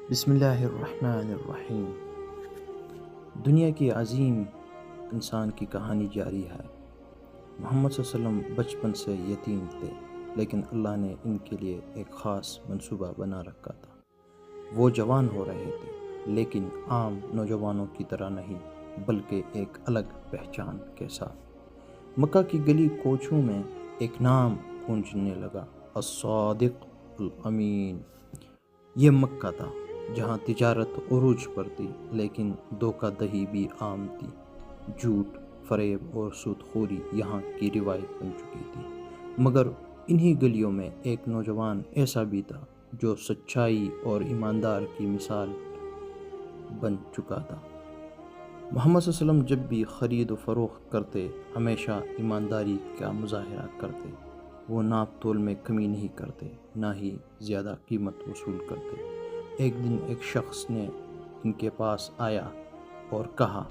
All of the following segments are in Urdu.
بسم اللہ الرحمن الرحیم۔ دنیا کی عظیم انسان کی کہانی جاری ہے۔ محمد صلی اللہ علیہ وسلم بچپن سے یتیم تھے، لیکن اللہ نے ان کے لیے ایک خاص منصوبہ بنا رکھا تھا۔ وہ جوان ہو رہے تھے، لیکن عام نوجوانوں کی طرح نہیں، بلکہ ایک الگ پہچان کے ساتھ۔ مکہ کی گلی کوچوں میں ایک نام گونجنے لگا، الصادق الامین۔ یہ مکہ تھا جہاں تجارت عروج پر تھی، لیکن دھوکہ دہی بھی عام تھی۔ جھوٹ، فریب اور سود خوری یہاں کی روایت بن چکی تھی۔ مگر انہی گلیوں میں ایک نوجوان ایسا بھی تھا جو سچائی اور ایماندار کی مثال بن چکا تھا۔ محمد صلی اللہ علیہ وسلم جب بھی خرید و فروخت کرتے، ہمیشہ ایمانداری کا مظاہرہ کرتے۔ وہ ناپ تول میں کمی نہیں کرتے، نہ ہی زیادہ قیمت وصول کرتے۔ ایک دن ایک شخص نے ان کے پاس آیا اور کہا،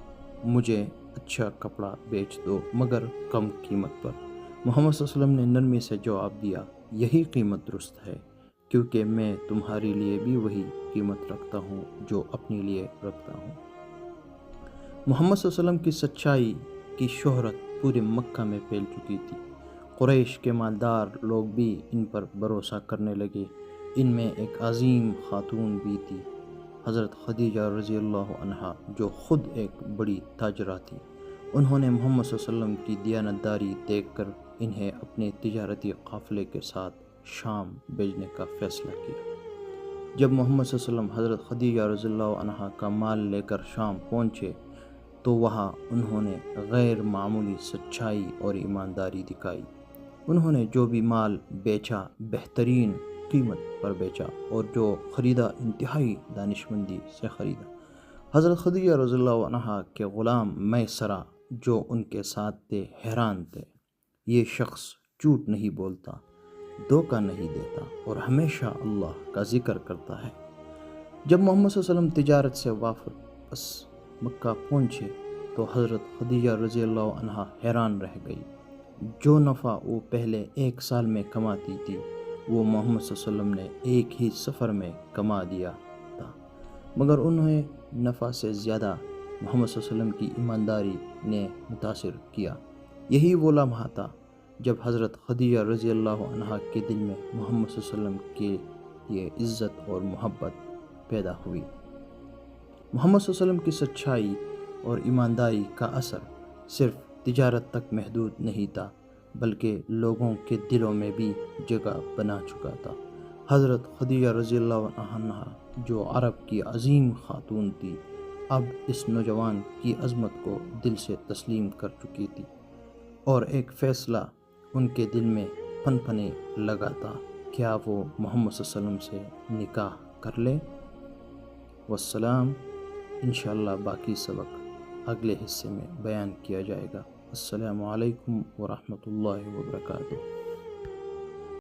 مجھے اچھا کپڑا بیچ دو مگر کم قیمت پر۔ محمد صلی اللہ علیہ وسلم نے نرمی سے جواب دیا، یہی قیمت درست ہے، کیونکہ میں تمہارے لیے بھی وہی قیمت رکھتا ہوں جو اپنے لیے رکھتا ہوں۔ محمد صلی اللہ علیہ وسلم کی سچائی کی شہرت پورے مکہ میں پھیل چکی تھی۔ قریش کے مالدار لوگ بھی ان پر بھروسہ کرنے لگے۔ ان میں ایک عظیم خاتون بھی تھی، حضرت خدیجہ رضی اللہ عنہا، جو خود ایک بڑی تاجرہ تھی۔ انہوں نے محمد صلی اللہ علیہ وسلم کی دیانتداری دیکھ کر انہیں اپنے تجارتی قافلے کے ساتھ شام بھیجنے کا فیصلہ کیا۔ جب محمد صلی اللہ علیہ وسلم حضرت خدیجہ رضی اللہ عنہا کا مال لے کر شام پہنچے تو وہاں انہوں نے غیر معمولی سچائی اور ایمانداری دکھائی۔ انہوں نے جو بھی مال بیچا بہترین قیمت پر بیچا، اور جو خریدا انتہائی دانشمندی سے خریدا۔ حضرت خدیجہ رضی اللہ عنہا کے غلام میسرہ جو ان کے ساتھ تھے حیران تھے۔ یہ شخص جھوٹ نہیں بولتا، دھوکہ نہیں دیتا اور ہمیشہ اللہ کا ذکر کرتا ہے۔ جب محمد صلی اللہ علیہ وسلم تجارت سے واپس مکہ پہنچے تو حضرت خدیجہ رضی اللہ عنہا حیران رہ گئی۔ جو نفع وہ پہلے ایک سال میں کماتی تھی، وہ محمد صلی اللہ علیہ وسلم نے ایک ہی سفر میں کما دیا تھا۔ مگر انہیں نفع سے زیادہ محمد صلی اللہ علیہ وسلم کی ایمانداری نے متاثر کیا۔ یہی وہ لمحہ تھا جب حضرت خدیجہ رضی اللہ عنہا کے دل میں محمد صلی اللہ علیہ وسلم کے لیے عزت اور محبت پیدا ہوئی۔ محمد صلی اللہ علیہ وسلم کی سچائی اور ایمانداری کا اثر صرف تجارت تک محدود نہیں تھا، بلکہ لوگوں کے دلوں میں بھی جگہ بنا چکا تھا۔ حضرت خدیجہ رضی اللہ عنہا جو عرب کی عظیم خاتون تھی، اب اس نوجوان کی عظمت کو دل سے تسلیم کر چکی تھی، اور ایک فیصلہ ان کے دل میں پنپنے لگا تھا، کیا وہ محمد صلی اللہ علیہ وسلم سے نکاح کر لے؟ والسلام۔ انشاءاللہ باقی سبق اگلے حصے میں بیان کیا جائے گا۔ السلام علیکم ورحمۃ اللہ وبرکاتہ۔